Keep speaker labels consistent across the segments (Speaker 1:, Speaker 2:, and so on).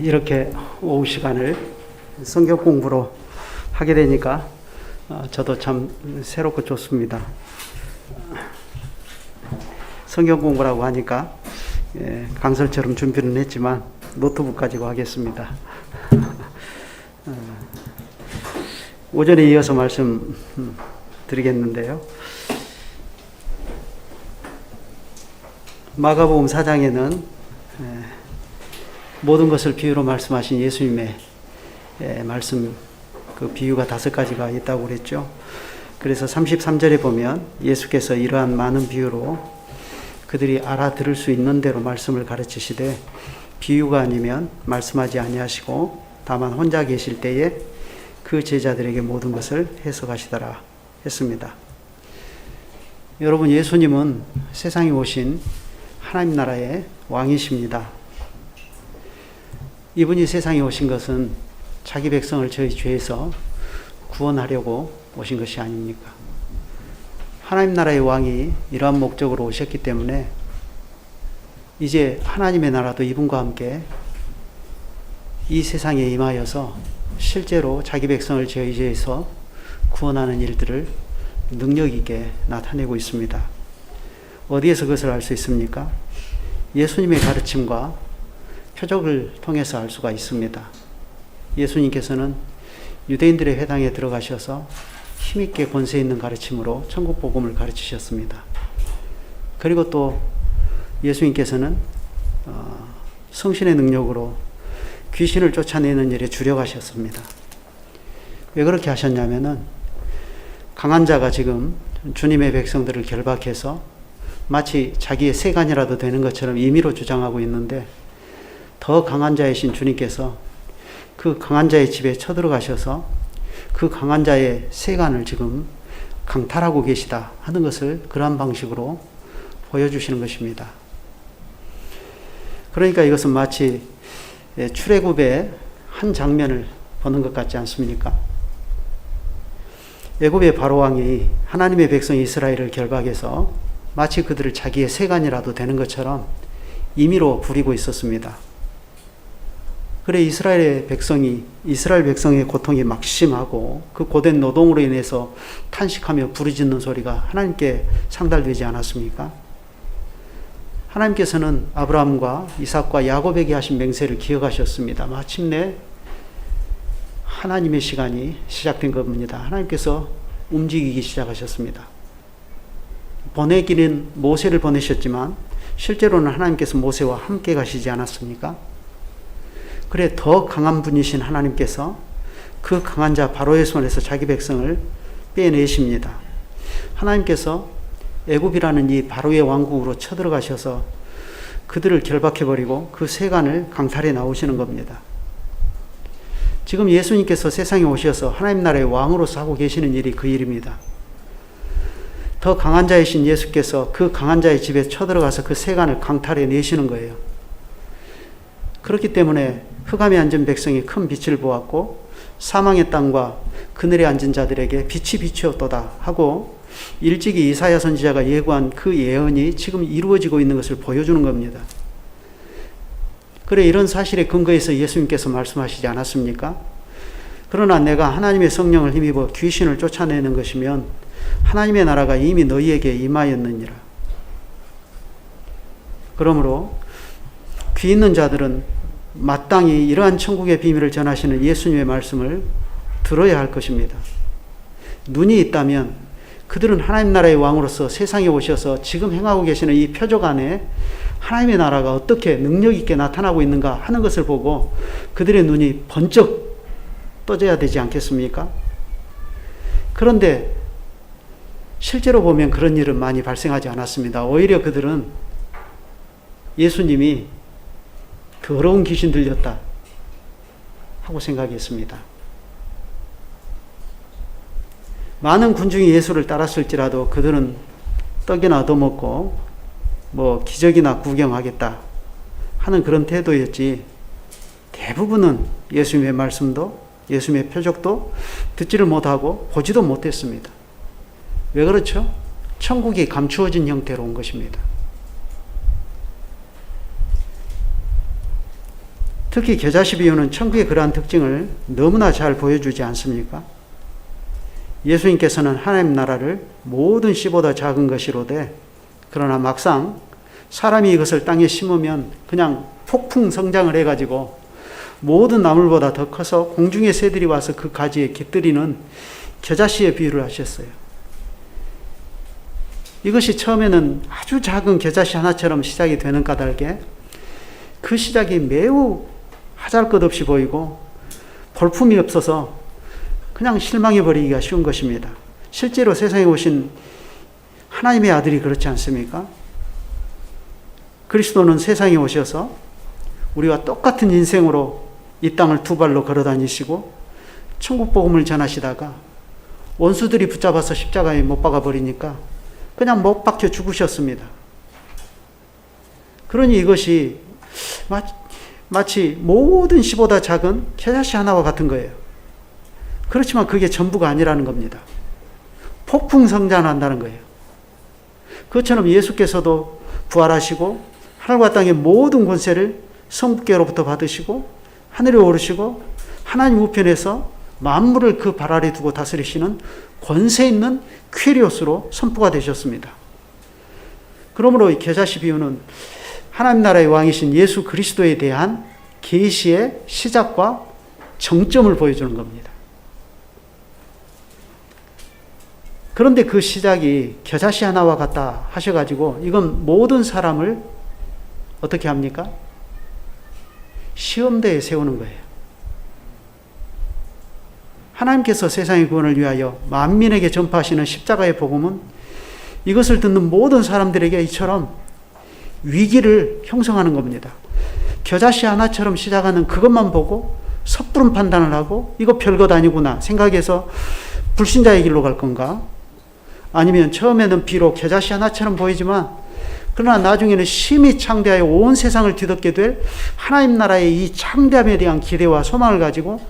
Speaker 1: 이렇게 오후 시간을 성경 공부로 하게 되니까 저도 참 새롭고 좋습니다. 성경 공부라고 하니까 강설처럼 준비는 했지만 노트북 가지고 하겠습니다. 오전에 이어서 말씀 드리겠는데요. 마가복음 4장에는 모든 것을 비유로 말씀하신 예수님의 말씀, 그 비유가 5가지가 있다고 그랬죠. 그래서 33절에 보면 예수께서 이러한 많은 비유로 그들이 알아들을 수 있는 대로 말씀을 가르치시되 비유가 아니면 말씀하지 아니하시고 다만 혼자 계실 때에 그 제자들에게 모든 것을 해석하시더라 했습니다. 여러분, 예수님은 세상에 오신 하나님 나라의 왕이십니다. 이분이 세상에 오신 것은 자기 백성을 저희 죄에서 구원하려고 오신 것이 아닙니까? 하나님 나라의 왕이 이러한 목적으로 오셨기 때문에 이제 하나님의 나라도 이분과 함께 이 세상에 임하여서 실제로 자기 백성을 저희 죄에서 구원하는 일들을 능력 있게 나타내고 있습니다. 어디에서 그것을 알 수 있습니까? 예수님의 가르침과 표적을 통해서 알 수가 있습니다. 예수님께서는 유대인들의 회당에 들어가셔서 힘있게 권세 있는 가르침으로 천국 복음을 가르치셨습니다. 그리고 또 예수님께서는 성신의 능력으로 귀신을 쫓아내는 일에 주력하셨습니다. 왜 그렇게 하셨냐면은 강한 자가 지금 주님의 백성들을 결박해서 마치 자기의 세간이라도 되는 것처럼 임의로 주장하고 있는데 더 강한 자이신 주님께서 그 강한 자의 집에 쳐들어가셔서 그 강한 자의 세간을 지금 강탈하고 계시다 하는 것을 그러한 방식으로 보여주시는 것입니다. 그러니까 이것은 마치 출애굽의 한 장면을 보는 것 같지 않습니까? 애굽의 바로왕이 하나님의 백성 이스라엘을 결박해서 마치 그들을 자기의 세간이라도 되는 것처럼 임의로 부리고 있었습니다. 그래 이스라엘 백성의 고통이 막심하고 그 고된 노동으로 인해서 탄식하며 부르짖는 소리가 하나님께 상달되지 않았습니까? 하나님께서는 아브라함과 이삭과 야곱에게 하신 맹세를 기억하셨습니다. 마침내 하나님의 시간이 시작된 겁니다. 하나님께서 움직이기 시작하셨습니다. 보내기는 모세를 보내셨지만 실제로는 하나님께서 모세와 함께 가시지 않았습니까? 그래 더 강한 분이신 하나님께서 그 강한 자 바로의 손에서 자기 백성을 빼내십니다. 하나님께서 애굽이라는 이 바로의 왕국으로 쳐들어가셔서 그들을 결박해버리고 그 세간을 강탈해 나오시는 겁니다. 지금 예수님께서 세상에 오셔서 하나님 나라의 왕으로서 하고 계시는 일이 그 일입니다. 더 강한 자이신 예수께서 그 강한 자의 집에 쳐들어가서 그 세간을 강탈해 내시는 거예요. 그렇기 때문에 흑암에 앉은 백성이 큰 빛을 보았고 사망의 땅과 그늘에 앉은 자들에게 빛이 비추었도다 하고 일찍이 이사야 선지자가 예고한 그 예언이 지금 이루어지고 있는 것을 보여주는 겁니다. 그래 이런 사실에 근거해서 예수님께서 말씀하시지 않았습니까? 그러나 내가 하나님의 성령을 힘입어 귀신을 쫓아내는 것이면 하나님의 나라가 이미 너희에게 임하였느니라. 그러므로 귀 있는 자들은 마땅히 이러한 천국의 비밀을 전하시는 예수님의 말씀을 들어야 할 것입니다. 눈이 있다면 그들은 하나님 나라의 왕으로서 세상에 오셔서 지금 행하고 계시는 이 표적 안에 하나님의 나라가 어떻게 능력 있게 나타나고 있는가 하는 것을 보고 그들의 눈이 번쩍 떠져야 되지 않겠습니까? 그런데 실제로 보면 그런 일은 많이 발생하지 않았습니다. 오히려 그들은 예수님이 더러운 귀신 들렸다 하고 생각했습니다. 많은 군중이 예수를 따랐을지라도 그들은 떡이나 얻어먹고 기적이나 구경하겠다 하는 그런 태도였지 대부분은 예수님의 말씀도 예수님의 표적도 듣지를 못하고 보지도 못했습니다. 왜 그렇죠? 천국이 감추어진 형태로 온 것입니다. 특히 겨자씨 비유는 천국의 그러한 특징을 너무나 잘 보여주지 않습니까? 예수님께서는 하나님 나라를 모든 씨보다 작은 것이로되 그러나 막상 사람이 이것을 땅에 심으면 그냥 폭풍 성장을 해가지고 모든 나물보다 더 커서 공중의 새들이 와서 그 가지에 깃들이는 겨자씨의 비유를 하셨어요. 이것이 처음에는 아주 작은 겨자씨 하나처럼 시작이 되는 까닭에 그 시작이 매우 하잘것없이 보이고 볼품이 없어서 그냥 실망해버리기가 쉬운 것입니다. 실제로 세상에 오신 하나님의 아들이 그렇지 않습니까? 그리스도는 세상에 오셔서 우리와 똑같은 인생으로 이 땅을 두 발로 걸어 다니시고 천국 복음을 전하시다가 원수들이 붙잡아서 십자가에 못 박아 버리니까 그냥 못 박혀 죽으셨습니다. 그러니 이것이 마치 모든 씨보다 작은 겨자씨 하나와 같은 거예요. 그렇지만 그게 전부가 아니라는 겁니다. 폭풍 성장한다는 거예요. 그것처럼 예수께서도 부활하시고 하늘과 땅의 모든 권세를 성부께로부터 받으시고 하늘에 오르시고 하나님 우편에서 만물을 그 발 아래 두고 다스리시는 권세 있는 퀴리오스로 선포가 되셨습니다. 그러므로 이 겨자씨 비유는 하나님 나라의 왕이신 예수 그리스도에 대한 계시의 시작과 정점을 보여주는 겁니다. 그런데 그 시작이 겨자씨 하나와 같다 하셔가지고 이건 모든 사람을 어떻게 합니까? 시험대에 세우는 거예요. 하나님께서 세상의 구원을 위하여 만민에게 전파하시는 십자가의 복음은 이것을 듣는 모든 사람들에게 이처럼 위기를 형성하는 겁니다. 겨자씨 하나처럼 시작하는 그것만 보고 섣부른 판단을 하고 이거 별것 아니구나 생각해서 불신자의 길로 갈 건가? 아니면 처음에는 비록 겨자씨 하나처럼 보이지만 그러나 나중에는 심히 창대하여 온 세상을 뒤덮게 될 하나님 나라의 이 창대함에 대한 기대와 소망을 가지고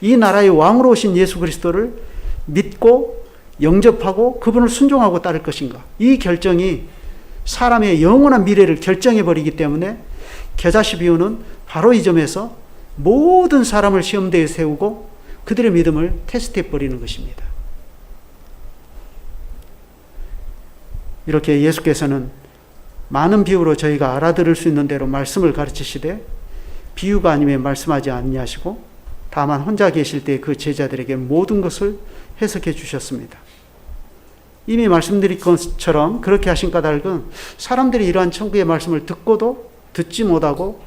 Speaker 1: 이 나라의 왕으로 오신 예수 그리스도를 믿고 영접하고 그분을 순종하고 따를 것인가? 이 결정이 사람의 영원한 미래를 결정해버리기 때문에 겨자씨 비유는 바로 이 점에서 모든 사람을 시험대에 세우고 그들의 믿음을 테스트해버리는 것입니다. 이렇게 예수께서는 많은 비유로 저희가 알아들을 수 있는 대로 말씀을 가르치시되 비유가 아니면 말씀하지 아니하시고 다만 혼자 계실 때 그 제자들에게 모든 것을 해석해 주셨습니다. 이미 말씀드린 것처럼 그렇게 하신 까닭은 사람들이 이러한 천국의 말씀을 듣고도 듣지 못하고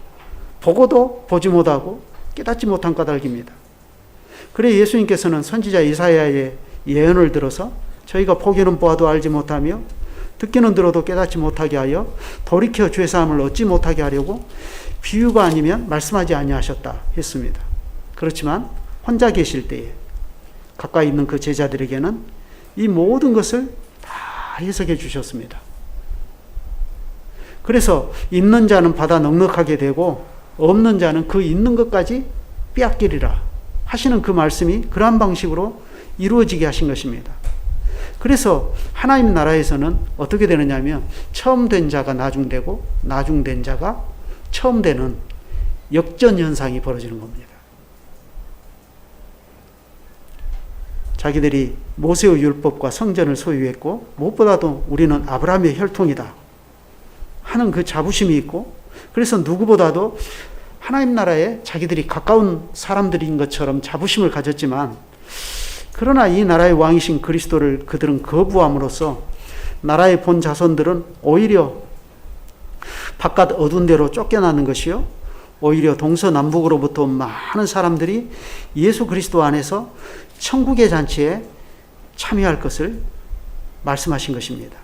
Speaker 1: 보고도 보지 못하고 깨닫지 못한 까닭입니다. 그래 예수님께서는 선지자 이사야의 예언을 들어서 저희가 보기는 보아도 알지 못하며 듣기는 들어도 깨닫지 못하게 하여 돌이켜 죄사함을 얻지 못하게 하려고 비유가 아니면 말씀하지 아니하셨다 했습니다. 그렇지만 혼자 계실 때에 가까이 있는 그 제자들에게는 이 모든 것을 다 해석해 주셨습니다. 그래서 있는 자는 받아 넉넉하게 되고 없는 자는 그 있는 것까지 빼앗기리라 하시는 그 말씀이 그러한 방식으로 이루어지게 하신 것입니다. 그래서 하나님 나라에서는 어떻게 되느냐 하면 처음 된 자가 나중되고 나중된 자가 처음 되는 역전 현상이 벌어지는 겁니다. 자기들이 모세의 율법과 성전을 소유했고 무엇보다도 우리는 아브라함의 혈통이다 하는 그 자부심이 있고 그래서 누구보다도 하나님 나라에 자기들이 가까운 사람들인 것처럼 자부심을 가졌지만 그러나 이 나라의 왕이신 그리스도를 그들은 거부함으로써 나라의 본 자손들은 오히려 바깥 어두운 데로 쫓겨나는 것이요 오히려 동서남북으로부터 많은 사람들이 예수 그리스도 안에서 천국의 잔치에 참여할 것을 말씀하신 것입니다.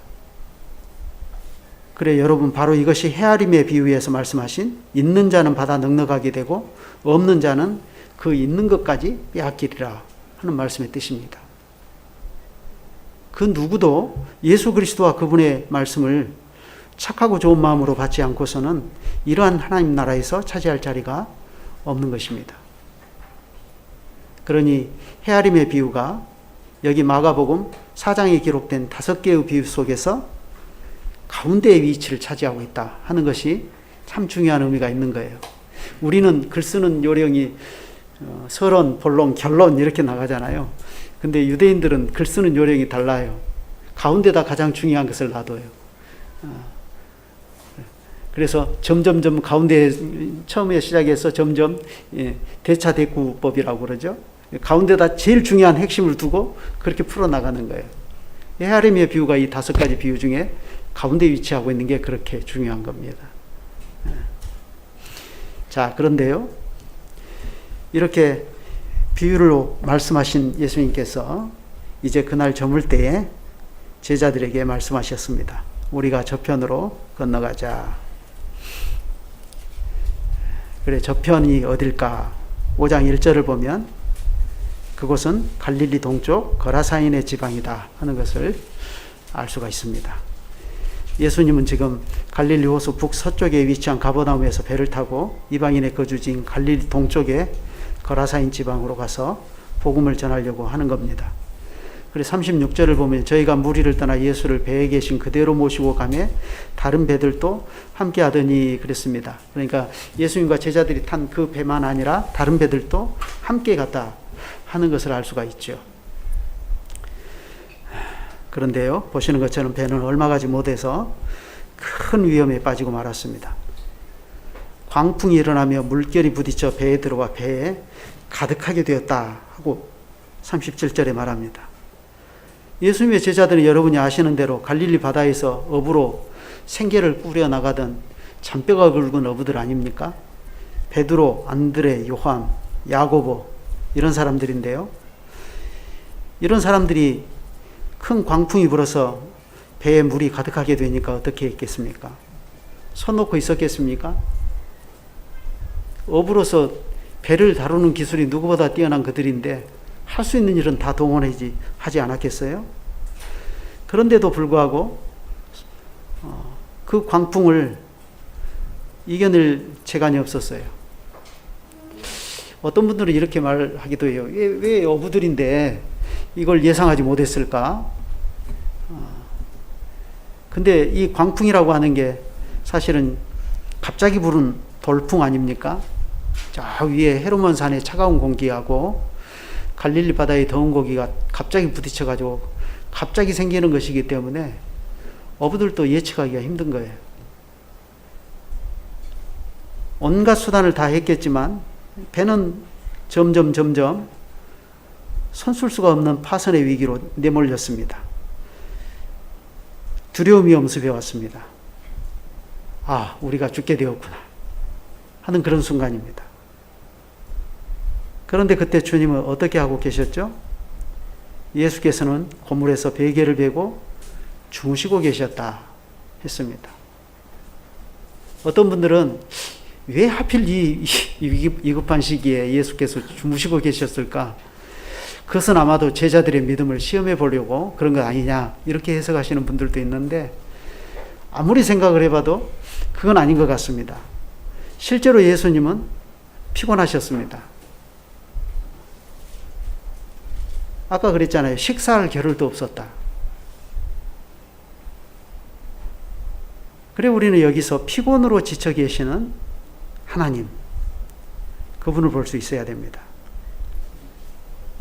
Speaker 1: 그래 여러분 바로 이것이 헤아림의 비유에서 말씀하신 있는 자는 받아 넉넉하게 되고 없는 자는 그 있는 것까지 빼앗기리라 하는 말씀의 뜻입니다. 그 누구도 예수 그리스도와 그분의 말씀을 착하고 좋은 마음으로 받지 않고서는 이러한 하나님 나라에서 차지할 자리가 없는 것입니다. 그러니 헤아림의 비유가 여기 마가복음 4장에 기록된 5개의 비유 속에서 가운데의 위치를 차지하고 있다 하는 것이 참 중요한 의미가 있는 거예요. 우리는 글 쓰는 요령이 서론, 본론, 결론 이렇게 나가잖아요. 근데 유대인들은 글 쓰는 요령이 달라요. 가운데다 가장 중요한 것을 놔둬요. 그래서 점점점 가운데 처음에 시작해서 점점 대차대구법이라고 그러죠. 가운데다 제일 중요한 핵심을 두고 그렇게 풀어나가는 거예요. 헤아림의 비유가 이 5가지 비유 중에 가운데 위치하고 있는 게 그렇게 중요한 겁니다. 자, 그런데요, 이렇게 비유로 말씀하신 예수님께서 이제 그날 저물 때에 제자들에게 말씀하셨습니다. 우리가 저편으로 건너가자. 그래, 저편이 어딜까? 5장 1절을 보면 그곳은 갈릴리 동쪽 거라사인의 지방이다 하는 것을 알 수가 있습니다. 예수님은 지금 갈릴리 호수 북서쪽에 위치한 가버나움에서 배를 타고 이방인의 거주지인 갈릴리 동쪽에 거라사인 지방으로 가서 복음을 전하려고 하는 겁니다. 그래서 36절을 보면 저희가 무리를 떠나 예수를 배에 계신 그대로 모시고 가매 다른 배들도 함께 하더니 그랬습니다. 그러니까 예수님과 제자들이 탄 그 배만 아니라 다른 배들도 함께 갔다 하는 것을 알 수가 있죠. 그런데요, 보시는 것처럼 배는 얼마 가지 못해서 큰 위험에 빠지고 말았습니다. 광풍이 일어나며 물결이 부딪혀 배에 들어와 배에 가득하게 되었다 하고 37절에 말합니다. 예수님의 제자들은 여러분이 아시는 대로 갈릴리 바다에서 어부로 생계를 꾸려나가던 잔뼈가 굵은 어부들 아닙니까? 베드로, 안드레, 요한, 야고보 이런 사람들인데요. 이런 사람들이 큰 광풍이 불어서 배에 물이 가득하게 되니까 어떻게 했겠습니까? 손 놓고 있었겠습니까? 어부로서 배를 다루는 기술이 누구보다 뛰어난 그들인데 할 수 있는 일은 다 동원하지 않았겠어요? 그런데도 불구하고 그 광풍을 이겨낼 재간이 없었어요. 어떤 분들은 이렇게 말하기도 해요. 왜 어부들인데 이걸 예상하지 못했을까? 근데 이 광풍이라고 하는 게 사실은 갑자기 부른 돌풍 아닙니까? 저 위에 헤르몬 산의 차가운 공기하고 갈릴리 바다의 더운 공기가 갑자기 부딪혀가지고 갑자기 생기는 것이기 때문에 어부들도 예측하기가 힘든 거예요. 온갖 수단을 다 했겠지만 배는 점점 손쓸 수가 없는 파선의 위기로 내몰렸습니다. 두려움이 엄습해 왔습니다. 아, 우리가 죽게 되었구나 하는 그런 순간입니다. 그런데 그때 주님은 어떻게 하고 계셨죠? 예수께서는 고물에서 베개를 베고 주무시고 계셨다 했습니다. 어떤 분들은 왜 하필 이 위급한 시기에 예수께서 주무시고 계셨을까? 그것은 아마도 제자들의 믿음을 시험해 보려고 그런 것 아니냐 이렇게 해석하시는 분들도 있는데 아무리 생각을 해봐도 그건 아닌 것 같습니다. 실제로 예수님은 피곤하셨습니다. 아까 그랬잖아요. 식사할 겨를도 없었다. 그래 우리는 여기서 피곤으로 지쳐 계시는 하나님, 그분을 볼 수 있어야 됩니다.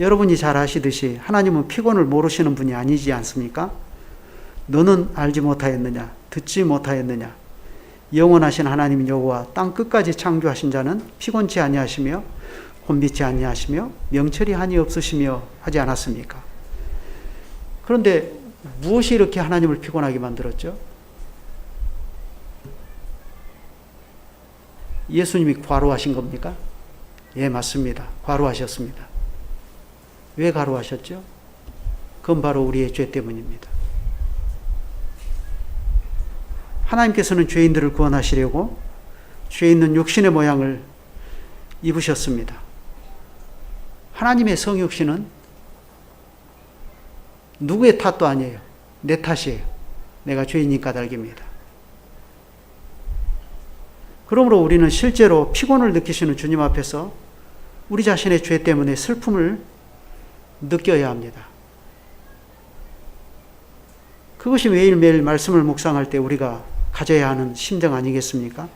Speaker 1: 여러분이 잘 아시듯이 하나님은 피곤을 모르시는 분이 아니지 않습니까? 너는 알지 못하였느냐? 듣지 못하였느냐? 영원하신 하나님 여호와 땅 끝까지 창조하신 자는 피곤치 아니하시며 곤비치 아니하시며 명철이 한이 없으시며 하지 않았습니까? 그런데 무엇이 이렇게 하나님을 피곤하게 만들었죠? 예수님이 과로하신 겁니까? 예, 맞습니다. 과로하셨습니다. 왜 과로하셨죠? 그건 바로 우리의 죄 때문입니다. 하나님께서는 죄인들을 구원하시려고 죄 있는 육신의 모양을 입으셨습니다. 하나님의 성육신은 누구의 탓도 아니에요. 내 탓이에요. 내가 죄인인 까닭입니다. 그러므로 우리는 실제로 피곤을 느끼시는 주님 앞에서 우리 자신의 죄 때문에 슬픔을 느껴야 합니다. 그것이 매일매일 말씀을 묵상할 때 우리가 가져야 하는 심정 아니겠습니까?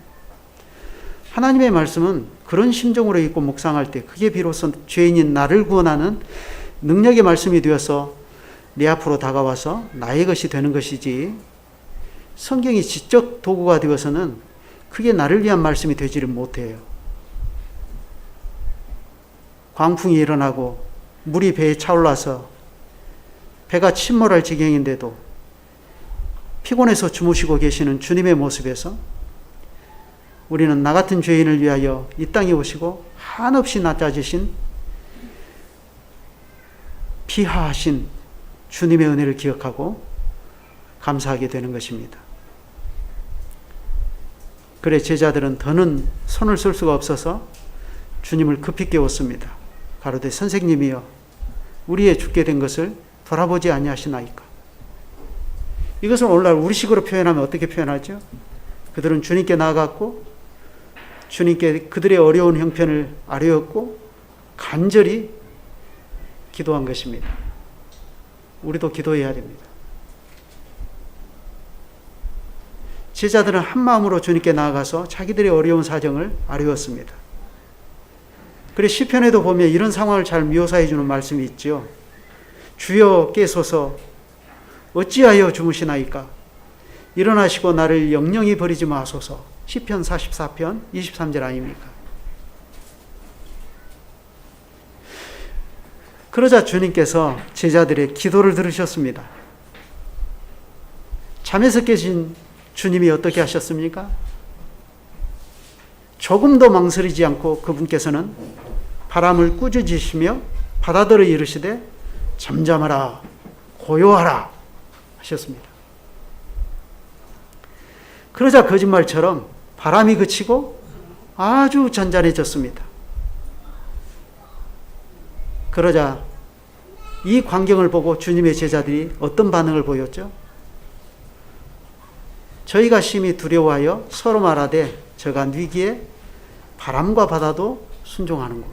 Speaker 1: 하나님의 말씀은 그런 심정으로 읽고 묵상할 때 그게 비로소 죄인인 나를 구원하는 능력의 말씀이 되어서 내 앞으로 다가와서 나의 것이 되는 것이지, 성경이 지적 도구가 되어서는 그게 나를 위한 말씀이 되지를 못해요. 광풍이 일어나고 물이 배에 차올라서 배가 침몰할 지경인데도 피곤해서 주무시고 계시는 주님의 모습에서 우리는 나 같은 죄인을 위하여 이 땅에 오시고 한없이 낮아지신 피하하신 주님의 은혜를 기억하고 감사하게 되는 것입니다. 그래 제자들은 더는 손을 쓸 수가 없어서 주님을 급히 깨웠습니다. 가로되 선생님이여 우리의 죽게 된 것을 돌아보지 아니하시나이까. 이것을 오늘날 우리식으로 표현하면 어떻게 표현하죠? 그들은 주님께 나아갔고 주님께 그들의 어려운 형편을 아뢰었고 간절히 기도한 것입니다. 우리도 기도해야 됩니다. 제자들은 한 마음으로 주님께 나아가서 자기들의 어려운 사정을 아뢰었습니다. 그래 시편에도 보면 이런 상황을 잘 묘사해 주는 말씀이 있죠. 주여 깨소서 어찌하여 주무시나이까. 일어나시고 나를 영영히 버리지 마소서. 시편 44편 23절 아닙니까? 그러자 주님께서 제자들의 기도를 들으셨습니다. 잠에서 깨신 주님이 어떻게 하셨습니까? 조금도 망설이지 않고 그분께서는 바람을 꾸짖으시며 바다들을 이르시되 잠잠하라 고요하라 하셨습니다. 그러자 거짓말처럼 바람이 그치고 아주 잔잔해졌습니다. 그러자 이 광경을 보고 주님의 제자들이 어떤 반응을 보였죠? 저희가 심히 두려워하여 서로 말하되 저가 위기에 바람과 바다도 순종하는구.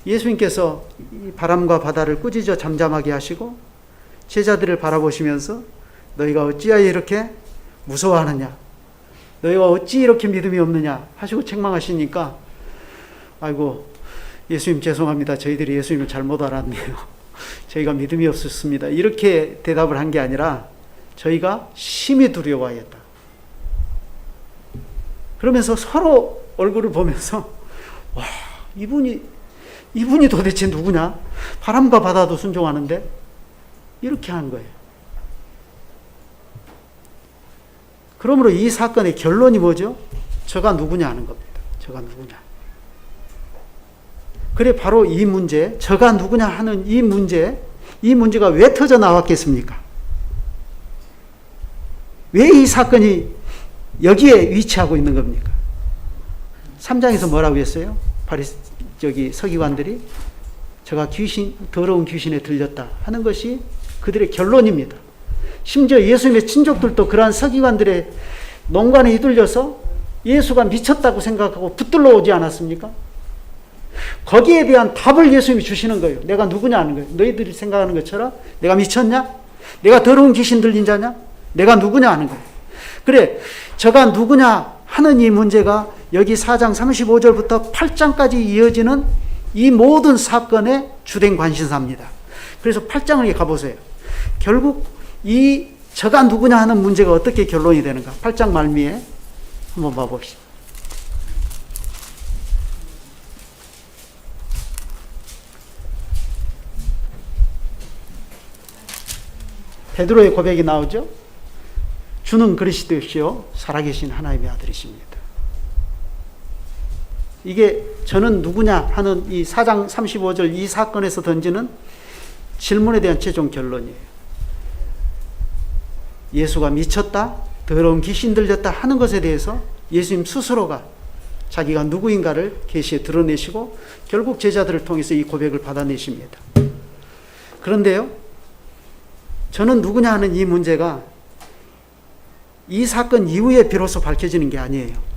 Speaker 1: 예수님께서 이 바람과 바다를 꾸짖어 잠잠하게 하시고 제자들을 바라보시면서 너희가 어찌하여 이렇게 무서워하느냐, 너희가 어찌 이렇게 믿음이 없느냐 하시고 책망하시니까 아이고 예수님 죄송합니다. 저희들이 예수님을 잘못 알았네요. 저희가 믿음이 없었습니다. 이렇게 대답을 한 게 아니라 저희가 심히 두려워하였다. 그러면서 서로 얼굴을 보면서 와 이분이 도대체 누구냐? 바람과 바다도 순종하는데 이렇게 하는 거예요. 그러므로 이 사건의 결론이 뭐죠? 저가 누구냐 하는 겁니다. 저가 누구냐. 그래 바로 이 문제, 저가 누구냐 하는 이 문제가 왜 터져 나왔겠습니까? 왜 이 사건이 여기에 위치하고 있는 겁니까? 3장에서 뭐라고 했어요? 서기관들이 저가 더러운 귀신에 들렸다 하는 것이 그들의 결론입니다. 심지어 예수님의 친족들도 그러한 서기관들의 농간에 휘둘려서 예수가 미쳤다고 생각하고 붙들러 오지 않았습니까? 거기에 대한 답을 예수님이 주시는 거예요. 내가 누구냐 하는 거예요. 너희들이 생각하는 것처럼 내가 미쳤냐? 내가 더러운 귀신 들린 자냐? 내가 누구냐 하는 거예요. 그래, 저가 누구냐 하는 이 문제가 여기 4장 35절부터 8장까지 이어지는 이 모든 사건의 주된 관심사입니다. 그래서 8장을 가보세요. 결국 이 저가 누구냐 하는 문제가 어떻게 결론이 되는가? 8장 말미에 한번 봐봅시다. 베드로의 고백이 나오죠. 주는 그리스도시요 살아계신 하나님의 아들이십니다. 이게 저는 누구냐 하는 이 4장 35절 이 사건에서 던지는 질문에 대한 최종 결론이에요. 예수가 미쳤다, 더러운 귀신 들렸다 하는 것에 대해서 예수님 스스로가 자기가 누구인가를 계시에 드러내시고 결국 제자들을 통해서 이 고백을 받아내십니다. 그런데요, 저는 누구냐 하는 이 문제가 이 사건 이후에 비로소 밝혀지는 게 아니에요.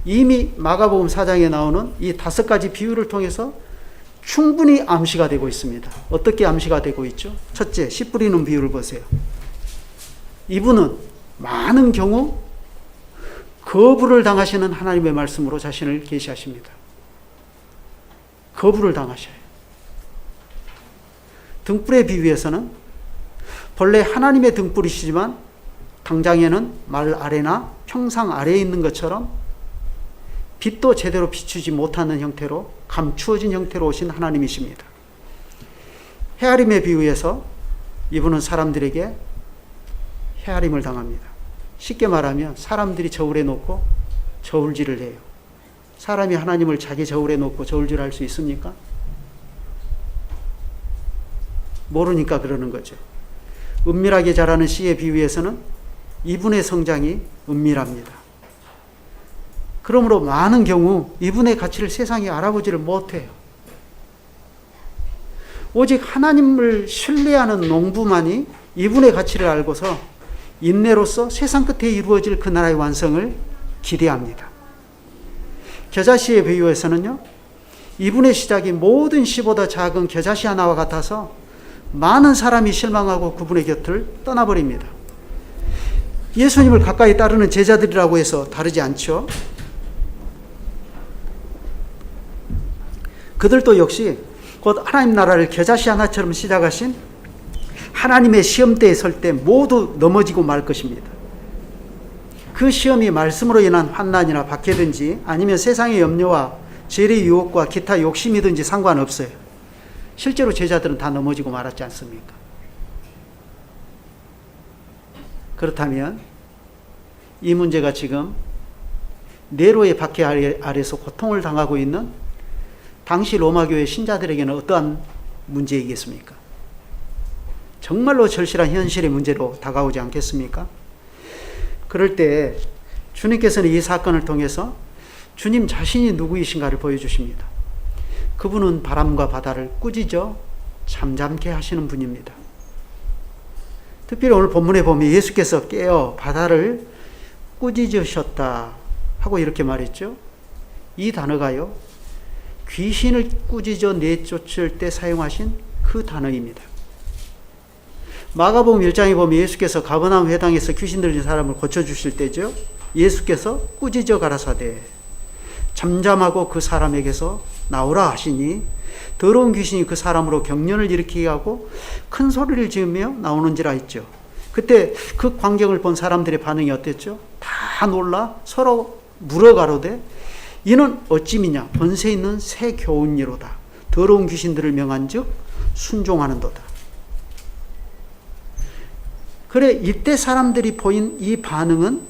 Speaker 1: 이미 마가복음 4장에 나오는 이 5가지 비유를 통해서 충분히 암시가 되고 있습니다. 어떻게 암시가 되고 있죠? 첫째, 씨 뿌리는 비유를 보세요. 이분은 많은 경우 거부를 당하시는 하나님의 말씀으로 자신을 계시하십니다. 거부를 당하셔요. 등불의 비유에서는 본래 하나님의 등불이시지만 당장에는 말 아래나 평상 아래에 있는 것처럼 빛도 제대로 비추지 못하는 형태로 감추어진 형태로 오신 하나님이십니다. 헤아림의 비유에서 이분은 사람들에게 헤아림을 당합니다. 쉽게 말하면 사람들이 저울에 놓고 저울질을 해요. 사람이 하나님을 자기 저울에 놓고 저울질할 수 있습니까? 모르니까 그러는 거죠. 은밀하게 자라는 씨의 비유에서는 이분의 성장이 은밀합니다. 그러므로 많은 경우 이분의 가치를 세상이 알아보지를 못해요. 오직 하나님을 신뢰하는 농부만이 이분의 가치를 알고서 인내로서 세상 끝에 이루어질 그 나라의 완성을 기대합니다. 겨자씨의 비유에서는요, 이분의 시작이 모든 씨보다 작은 겨자씨 하나와 같아서 많은 사람이 실망하고 그분의 곁을 떠나버립니다. 예수님을 가까이 따르는 제자들이라고 해서 다르지 않죠. 그들도 역시 곧 하나님 나라를 겨자씨 하나처럼 시작하신 하나님의 시험대에 설 때 모두 넘어지고 말 것입니다. 그 시험이 말씀으로 인한 환난이나 박해든지 아니면 세상의 염려와 재리 유혹과 기타 욕심이든지 상관없어요. 실제로 제자들은 다 넘어지고 말았지 않습니까? 그렇다면 이 문제가 지금 네로의 박해 아래서 고통을 당하고 있는 당시 로마교회 신자들에게는 어떠한 문제이겠습니까? 정말로 절실한 현실의 문제로 다가오지 않겠습니까? 그럴 때 주님께서는 이 사건을 통해서 주님 자신이 누구이신가를 보여주십니다. 그분은 바람과 바다를 꾸짖어 잠잠케 하시는 분입니다. 특별히 오늘 본문에 보면 예수께서 깨어 바다를 꾸짖으셨다 하고 이렇게 말했죠. 이 단어가요, 귀신을 꾸짖어 내쫓을 때 사용하신 그 단어입니다. 마가복음 1장에 보면 예수께서 가버나움 회당에서 귀신 들린 사람을 고쳐주실 때죠, 예수께서 꾸짖어 가라사대 잠잠하고 그 사람에게서 나오라 하시니 더러운 귀신이 그 사람으로 경련을 일으키게 하고 큰 소리를 지으며 나오는지라 했죠. 그때 그 광경을 본 사람들의 반응이 어땠죠? 다 놀라 서로 물어가로되 이는 어찌미냐 번세 있는 새 교훈이로다. 더러운 귀신들을 명한즉 순종하는도다. 그래, 이때 사람들이 보인 이 반응은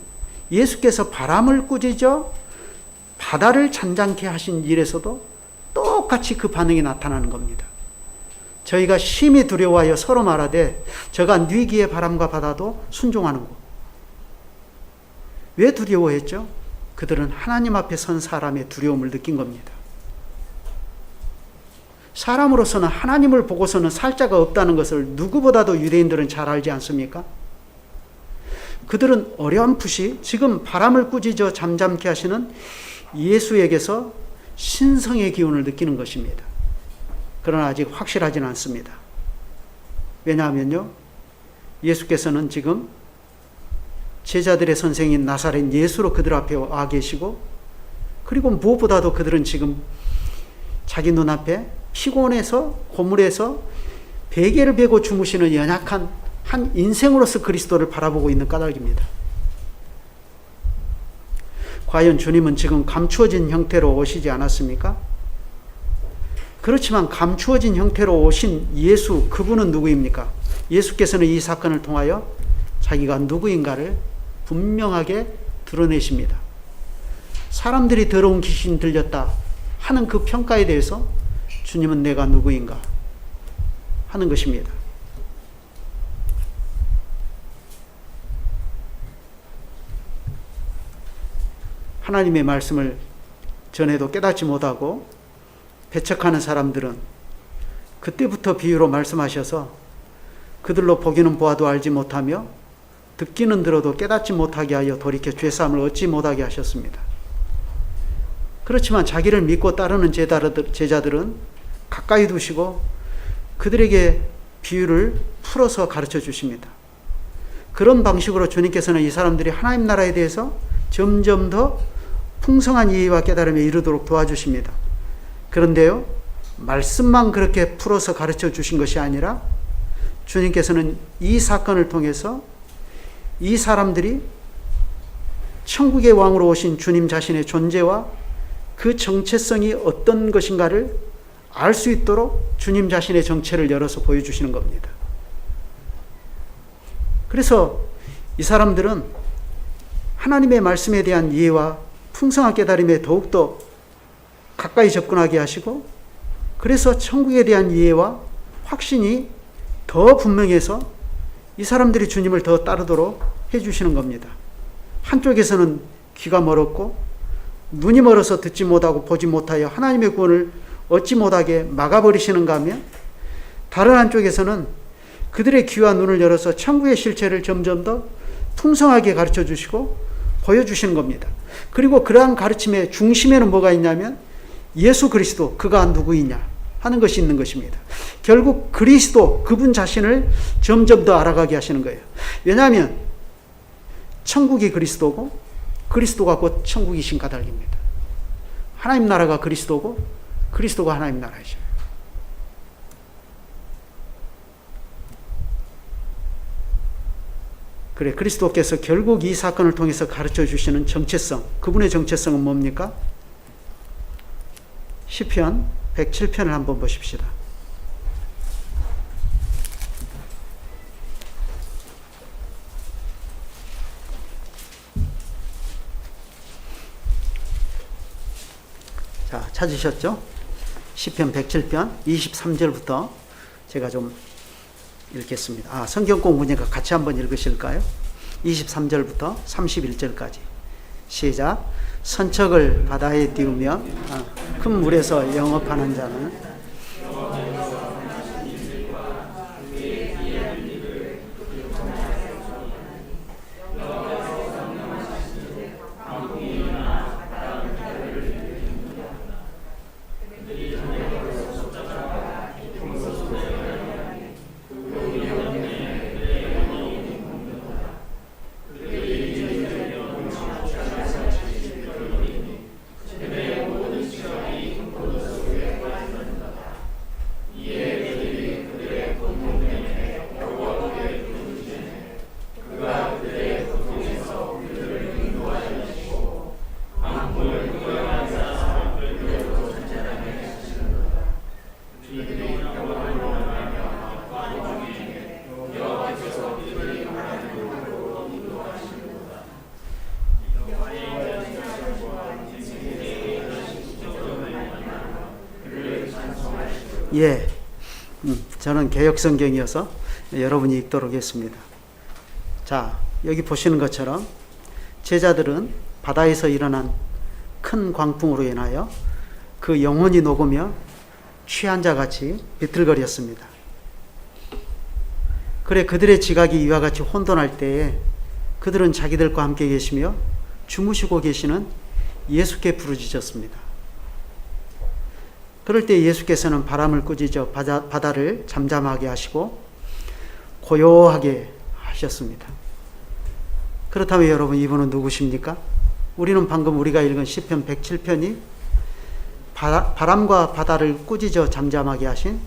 Speaker 1: 예수께서 바람을 꾸짖어 바다를 잔잔케 하신 일에서도 똑같이 그 반응이 나타나는 겁니다. 저희가 심히 두려워하여 서로 말하되 저가 뉘기에 바람과 바다도 순종하는 것. 왜 두려워했죠? 그들은 하나님 앞에 선 사람의 두려움을 느낀 겁니다. 사람으로서는 하나님을 보고서는 살자가 없다는 것을 누구보다도 유대인들은 잘 알지 않습니까? 그들은 어렴풋이 지금 바람을 꾸짖어 잠잠케 하시는 예수에게서 신성의 기운을 느끼는 것입니다. 그러나 아직 확실하지는 않습니다. 왜냐하면요, 예수께서는 지금 제자들의 선생인 나사렛 예수로 그들 앞에 와 계시고, 그리고 무엇보다도 그들은 지금 자기 눈앞에 피곤해서 고물에서 베개를 베고 주무시는 연약한 한 인생으로서 그리스도를 바라보고 있는 까닭입니다. 과연 주님은 지금 감추어진 형태로 오시지 않았습니까? 그렇지만 감추어진 형태로 오신 예수, 그분은 누구입니까? 예수께서는 이 사건을 통하여 자기가 누구인가를 분명하게 드러내십니다. 사람들이 더러운 귀신 들렸다 하는 그 평가에 대해서 주님은 내가 누구인가 하는 것입니다. 하나님의 말씀을 전해도 깨닫지 못하고 배척하는 사람들은 그때부터 비유로 말씀하셔서 그들로 보기는 보아도 알지 못하며 듣기는 들어도 깨닫지 못하게 하여 돌이켜 죄사함을 얻지 못하게 하셨습니다. 그렇지만 자기를 믿고 따르는 제자들은 가까이 두시고 그들에게 비유를 풀어서 가르쳐 주십니다. 그런 방식으로 주님께서는 이 사람들이 하나님 나라에 대해서 점점 더 풍성한 이해와 깨달음에 이르도록 도와주십니다. 그런데요, 말씀만 그렇게 풀어서 가르쳐 주신 것이 아니라 주님께서는 이 사건을 통해서 이 사람들이 천국의 왕으로 오신 주님 자신의 존재와 그 정체성이 어떤 것인가를 알 수 있도록 주님 자신의 정체를 열어서 보여주시는 겁니다. 그래서 이 사람들은 하나님의 말씀에 대한 이해와 풍성한 깨달음에 더욱더 가까이 접근하게 하시고, 그래서 천국에 대한 이해와 확신이 더 분명해서 이 사람들이 주님을 더 따르도록 해주시는 겁니다. 한쪽에서는 귀가 멀었고 눈이 멀어서 듣지 못하고 보지 못하여 하나님의 구원을 얻지 못하게 막아버리시는가 하면, 다른 한쪽에서는 그들의 귀와 눈을 열어서 천국의 실체를 점점 더 풍성하게 가르쳐 주시고 보여주시는 겁니다. 그리고 그러한 가르침의 중심에는 뭐가 있냐면 예수 그리스도, 그가 누구이냐 하는 것이 있는 것입니다. 결국 그리스도, 그분 자신을 점점 더 알아가게 하시는 거예요. 왜냐하면 천국이 그리스도고 그리스도가 곧 천국이신 까닭입니다. 하나님 나라가 그리스도고 그리스도가 하나님 나라이죠. 그래, 그리스도께서 결국 이 사건을 통해서 가르쳐 주시는 정체성, 그분의 정체성은 뭡니까? 시편 107편을 한번 보십시다. 자, 찾으셨죠? 시편 107편 23절부터 제가 좀 읽겠습니다. 성경 공부니까 같이 한번 읽으실까요? 23절부터 31절까지. 시작. 선척을 바다에 띄우며 큰 물에서 영업하는 자는 예, 저는 개역성경이어서 여러분이 읽도록 했습니다. 자, 여기 보시는 것처럼 제자들은 바다에서 일어난 큰 광풍으로 인하여 그 영혼이 녹으며 취한 자같이 비틀거렸습니다. 그래, 그들의 지각이 이와 같이 혼돈할 때에 그들은 자기들과 함께 계시며 주무시고 계시는 예수께 부르짖었습니다. 그럴 때 예수께서는 바람을 꾸짖어 바다를 잠잠하게 하시고 고요하게 하셨습니다. 그렇다면 여러분, 이분은 누구십니까? 우리는 방금 우리가 읽은 시편 107편이 바람과 바다를 꾸짖어 잠잠하게 하신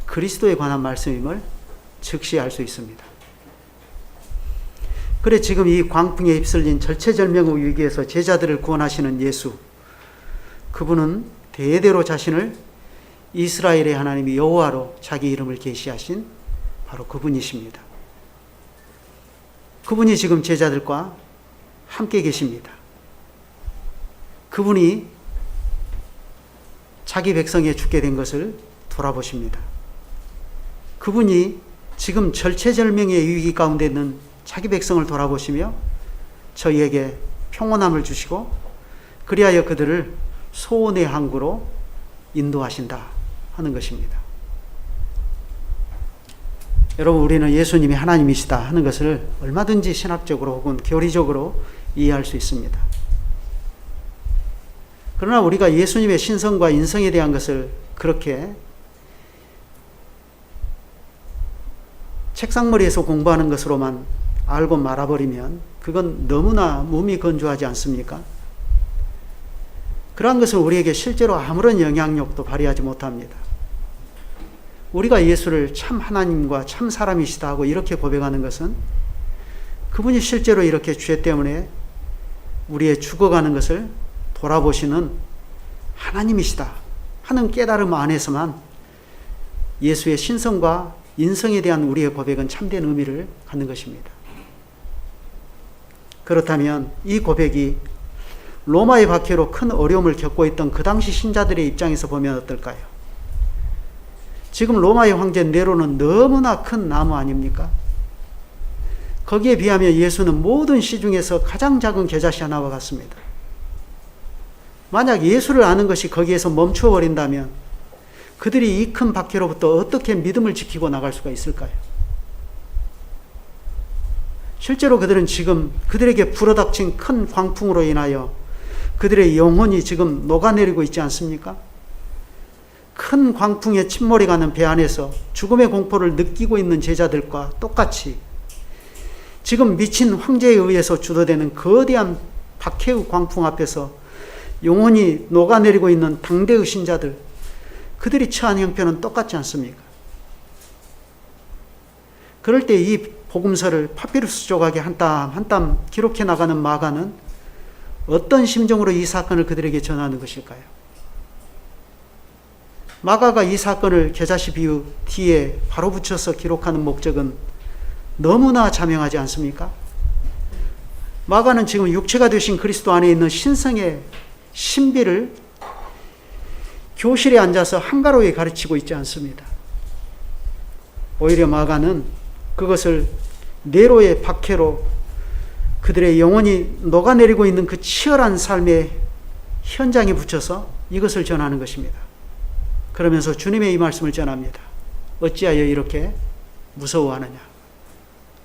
Speaker 1: 그리스도에 관한 말씀임을 즉시 알 수 있습니다. 그래, 지금 이 광풍에 휩쓸린 절체절명의 위기에서 제자들을 구원하시는 예수, 그분은 대대로 자신을 이스라엘의 하나님 여호와로 자기 이름을 계시하신 바로 그분이십니다. 그분이 지금 제자들과 함께 계십니다. 그분이 자기 백성에 죽게 된 것을 돌아보십니다. 그분이 지금 절체절명의 위기 가운데 있는 자기 백성을 돌아보시며 저희에게 평온함을 주시고 그리하여 그들을 소원의 항구로 인도하신다 하는 것입니다. 여러분, 우리는 예수님이 하나님이시다 하는 것을 얼마든지 신학적으로 혹은 교리적으로 이해할 수 있습니다. 그러나 우리가 예수님의 신성과 인성에 대한 것을 그렇게 책상머리에서 공부하는 것으로만 알고 말아버리면 그건 너무나 몸이 건조하지 않습니까? 그러한 것은 우리에게 실제로 아무런 영향력도 발휘하지 못합니다. 우리가 예수를 참 하나님과 참 사람이시다 하고 이렇게 고백하는 것은 그분이 실제로 이렇게 죄 때문에 우리의 죽어가는 것을 돌아보시는 하나님이시다 하는 깨달음 안에서만 예수의 신성과 인성에 대한 우리의 고백은 참된 의미를 갖는 것입니다. 그렇다면 이 고백이 로마의 박해로 큰 어려움을 겪고 있던 그 당시 신자들의 입장에서 보면 어떨까요? 지금 로마의 황제 네로는 너무나 큰 나무 아닙니까? 거기에 비하면 예수는 모든 시 중에서 가장 작은 겨자씨 하나와 같습니다. 만약 예수를 아는 것이 거기에서 멈추어 버린다면 그들이 이 큰 박해로부터 어떻게 믿음을 지키고 나갈 수가 있을까요? 실제로 그들은 지금 그들에게 불어닥친 큰 광풍으로 인하여 그들의 영혼이 지금 녹아내리고 있지 않습니까? 큰 광풍에 침몰이 가는 배 안에서 죽음의 공포를 느끼고 있는 제자들과 똑같이 지금 미친 황제에 의해서 주도되는 거대한 박해의 광풍 앞에서 영혼이 녹아내리고 있는 당대의 신자들, 그들이 처한 형편은 똑같지 않습니까? 그럴 때 이 복음서를 파피루스 조각에 한 땀 한 땀 기록해 나가는 마가는 어떤 심정으로 이 사건을 그들에게 전하는 것일까요? 마가가 이 사건을 겨자씨 비유 뒤에 바로 붙여서 기록하는 목적은 너무나 자명하지 않습니까? 마가는 지금 육체가 되신 그리스도 안에 있는 신성의 신비를 교실에 앉아서 한가로이 가르치고 있지 않습니다. 오히려 마가는 그것을 네로의 박해로 그들의 영혼이 녹아내리고 있는 그 치열한 삶의 현장에 붙여서 이것을 전하는 것입니다. 그러면서 주님의 이 말씀을 전합니다. 어찌하여 이렇게 무서워하느냐?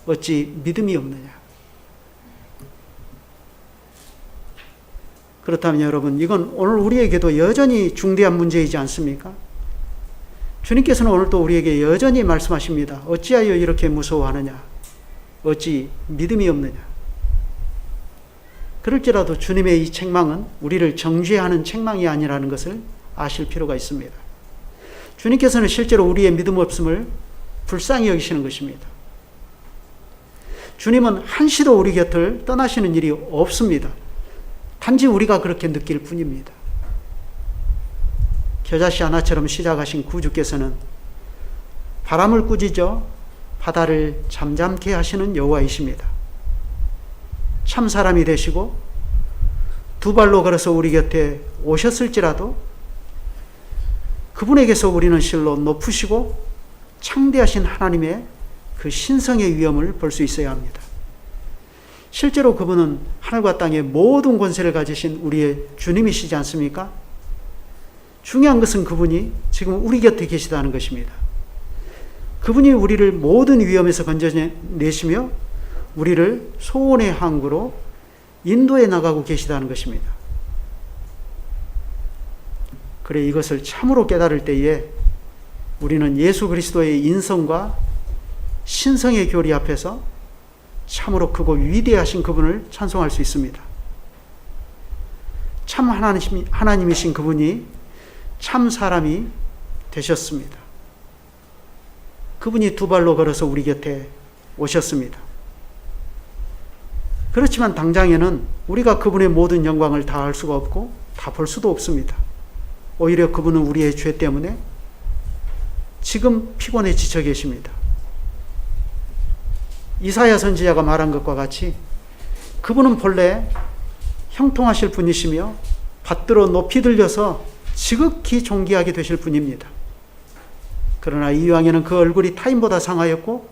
Speaker 1: 어찌 믿음이 없느냐? 그렇다면 여러분, 이건 오늘 우리에게도 여전히 중대한 문제이지 않습니까? 주님께서는 오늘 또 우리에게 여전히 말씀하십니다. 어찌하여 이렇게 무서워하느냐? 어찌 믿음이 없느냐? 그럴지라도 주님의 이 책망은 우리를 정죄하는 책망이 아니라는 것을 아실 필요가 있습니다. 주님께서는 실제로 우리의 믿음 없음을 불쌍히 여기시는 것입니다. 주님은 한시도 우리 곁을 떠나시는 일이 없습니다. 단지 우리가 그렇게 느낄 뿐입니다. 겨자씨 하나처럼 시작하신 구주께서는 바람을 꾸짖어 바다를 잠잠케 하시는 여호와이십니다. 참 사람이 되시고 두 발로 걸어서 우리 곁에 오셨을지라도 그분에게서 우리는 실로 높으시고 창대하신 하나님의 그 신성의 위엄을 볼 수 있어야 합니다. 실제로 그분은 하늘과 땅의 모든 권세를 가지신 우리의 주님이시지 않습니까? 중요한 것은 그분이 지금 우리 곁에 계시다는 것입니다. 그분이 우리를 모든 위험에서 건져내시며 우리를 소원의 항구로 인도해 나가고 계시다는 것입니다. 그래, 이것을 참으로 깨달을 때에 우리는 예수 그리스도의 인성과 신성의 교리 앞에서 참으로 크고 위대하신 그분을 찬송할 수 있습니다. 참 하나님이신 그분이 참 사람이 되셨습니다. 그분이 두 발로 걸어서 우리 곁에 오셨습니다. 그렇지만 당장에는 우리가 그분의 모든 영광을 다 알 수가 없고 다 볼 수도 없습니다. 오히려 그분은 우리의 죄 때문에 지금 피곤해 지쳐 계십니다. 이사야 선지자가 말한 것과 같이 그분은 본래 형통하실 분이시며 받들어 높이 들려서 지극히 존귀하게 되실 분입니다. 그러나 이왕에는 그 얼굴이 타인보다 상하였고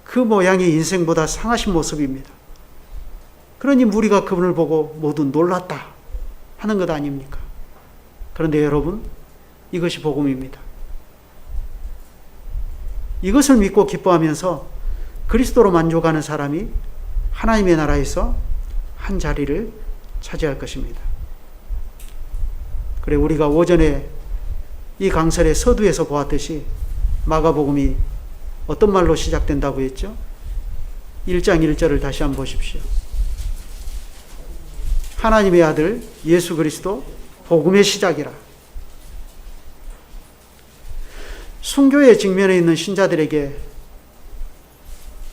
Speaker 1: 그 모양이 인생보다 상하신 모습입니다. 그러니 우리가 그분을 보고 모두 놀랐다 하는 것 아닙니까? 그런데 여러분, 이것이 복음입니다. 이것을 믿고 기뻐하면서 그리스도로 만족하는 사람이 하나님의 나라에서 한 자리를 차지할 것입니다. 그래, 우리가 오전에 이 강설의 서두에서 보았듯이 마가복음이 어떤 말로 시작된다고 했죠? 1장 1절을 다시 한번 보십시오. 하나님의 아들 예수 그리스도 복음의 시작이라. 순교의 직면에 있는 신자들에게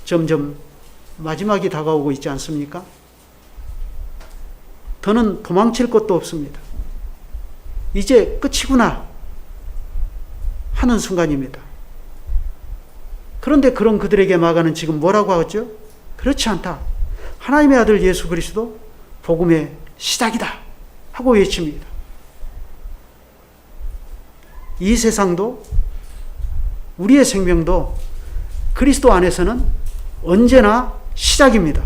Speaker 1: 점점 마지막이 다가오고 있지 않습니까? 더는 도망칠 것도 없습니다. 이제 끝이구나 하는 순간입니다. 그런데 그런 그들에게 마가는 지금 뭐라고 하죠? 그렇지 않다. 하나님의 아들 예수 그리스도 복음의 시작이다 하고 외칩니다. 이 세상도 우리의 생명도 그리스도 안에서는 언제나 시작입니다.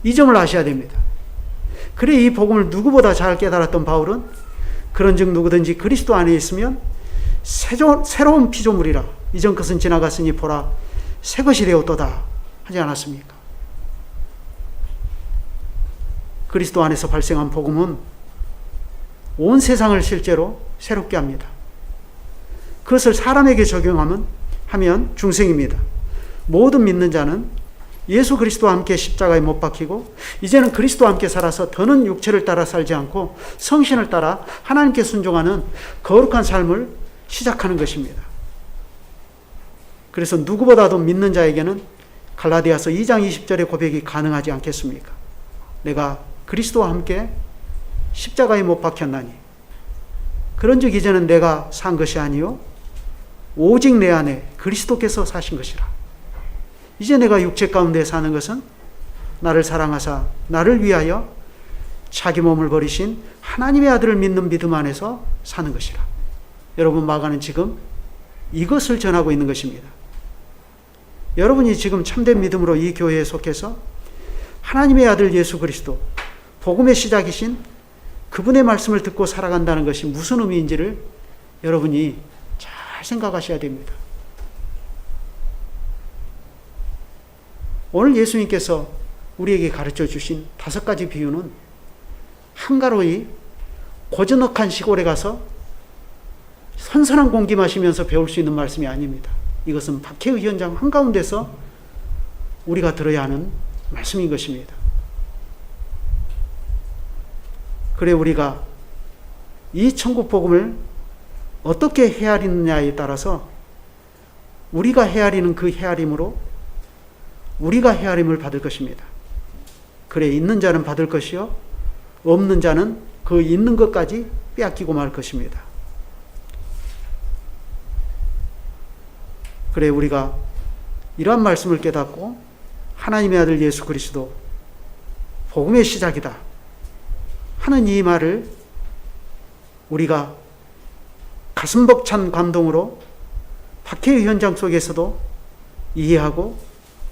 Speaker 1: 이 점을 아셔야 됩니다. 그래 이 복음을 누구보다 잘 깨달았던 바울은 그런즉 누구든지 그리스도 안에 있으면 새로운 피조물이라 이전 것은 지나갔으니 보라 새 것이 되었도다 하지 않았습니까? 그리스도 안에서 발생한 복음은 온 세상을 실제로 새롭게 합니다. 그것을 사람에게 적용하면 중생입니다. 모든 믿는 자는 예수 그리스도와 함께 십자가에 못 박히고 이제는 그리스도와 함께 살아서 더는 육체를 따라 살지 않고 성신을 따라 하나님께 순종하는 거룩한 삶을 시작하는 것입니다. 그래서 누구보다도 믿는 자에게는 갈라디아서 2장 20절의 고백이 가능하지 않겠습니까? 내가 그리스도와 함께 십자가에 못 박혔나니 그런즉 이제는 내가 산 것이 아니요 오직 내 안에 그리스도께서 사신 것이라. 이제 내가 육체 가운데 사는 것은 나를 사랑하사 나를 위하여 자기 몸을 버리신 하나님의 아들을 믿는 믿음 안에서 사는 것이라. 여러분, 마가는 지금 이것을 전하고 있는 것입니다. 여러분이 지금 참된 믿음으로 이 교회에 속해서 하나님의 아들 예수 그리스도 복음의 시작이신 그분의 말씀을 듣고 살아간다는 것이 무슨 의미인지를 여러분이 잘 생각하셔야 됩니다. 오늘 예수님께서 우리에게 가르쳐 주신 5가지 비유는 한가로이 고즈넉한 시골에 가서 선선한 공기 마시면서 배울 수 있는 말씀이 아닙니다. 이것은 박해의 현장 한가운데서 우리가 들어야 하는 말씀인 것입니다. 그래 우리가 이 천국 복음을 어떻게 헤아리느냐에 따라서 우리가 헤아리는 그 헤아림으로 우리가 헤아림을 받을 것입니다. 그래 있는 자는 받을 것이요 없는 자는 그 있는 것까지 빼앗기고 말 것입니다. 그래 우리가 이러한 말씀을 깨닫고 하나님의 아들 예수 그리스도 복음의 시작이다 하는 이 말을 우리가 가슴 벅찬 감동으로 박해의 현장 속에서도 이해하고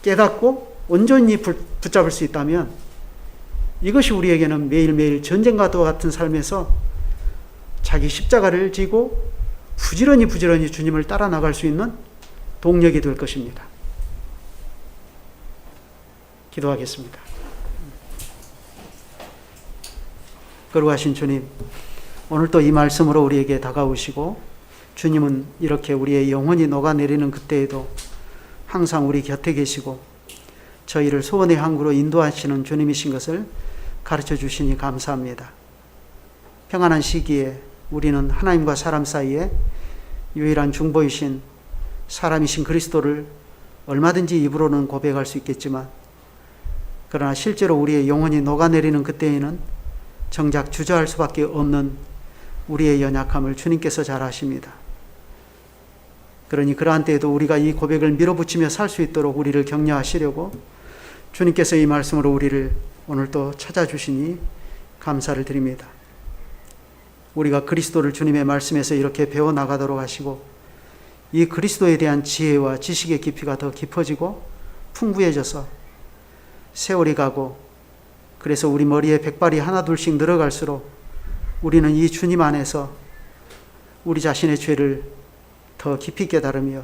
Speaker 1: 깨닫고 온전히 붙잡을 수 있다면 이것이 우리에게는 매일매일 전쟁과 같은 삶에서 자기 십자가를 지고 부지런히 주님을 따라 나갈 수 있는 동력이 될 것입니다. 기도하겠습니다. 거룩하신 주님, 오늘 또 이 말씀으로 우리에게 다가오시고 주님은 이렇게 우리의 영혼이 녹아내리는 그때에도 항상 우리 곁에 계시고 저희를 소원의 항구로 인도하시는 주님이신 것을 가르쳐 주시니 감사합니다. 평안한 시기에 우리는 하나님과 사람 사이에 유일한 중보이신 사람이신 그리스도를 얼마든지 입으로는 고백할 수 있겠지만 그러나 실제로 우리의 영혼이 녹아내리는 그때에는 정작 주저할 수밖에 없는 우리의 연약함을 주님께서 잘 아십니다. 그러니 그러한 때에도 우리가 이 고백을 밀어붙이며 살 수 있도록 우리를 격려하시려고 주님께서 이 말씀으로 우리를 오늘 또 찾아주시니 감사를 드립니다. 우리가 그리스도를 주님의 말씀에서 이렇게 배워나가도록 하시고 이 그리스도에 대한 지혜와 지식의 깊이가 더 깊어지고 풍부해져서 세월이 가고 그래서 우리 머리에 백발이 하나둘씩 늘어갈수록 우리는 이 주님 안에서 우리 자신의 죄를 더 깊이 깨달으며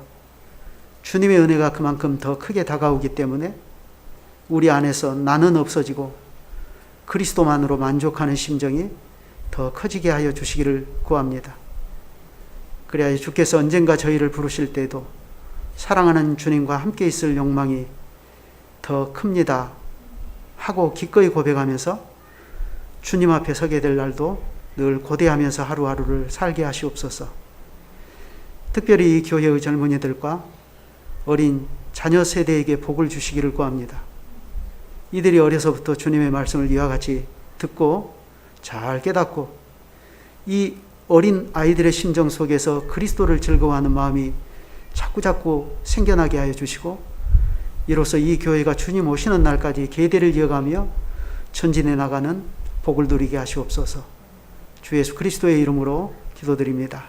Speaker 1: 주님의 은혜가 그만큼 더 크게 다가오기 때문에 우리 안에서 나는 없어지고 그리스도만으로 만족하는 심정이 더 커지게 하여 주시기를 구합니다. 그래야 주께서 언젠가 저희를 부르실 때에도 사랑하는 주님과 함께 있을 욕망이 더 큽니다 하고 기꺼이 고백하면서 주님 앞에 서게 될 날도 늘 고대하면서 하루하루를 살게 하시옵소서. 특별히 이 교회의 젊은이들과 어린 자녀 세대에게 복을 주시기를 구합니다. 이들이 어려서부터 주님의 말씀을 이와 같이 듣고 잘 깨닫고 이 어린 아이들의 심정 속에서 그리스도를 즐거워하는 마음이 자꾸자꾸 생겨나게 하여 주시고 이로써 이 교회가 주님 오시는 날까지 계대를 이어가며 전진해 나가는 복을 누리게 하시옵소서. 주 예수 그리스도의 이름으로 기도드립니다.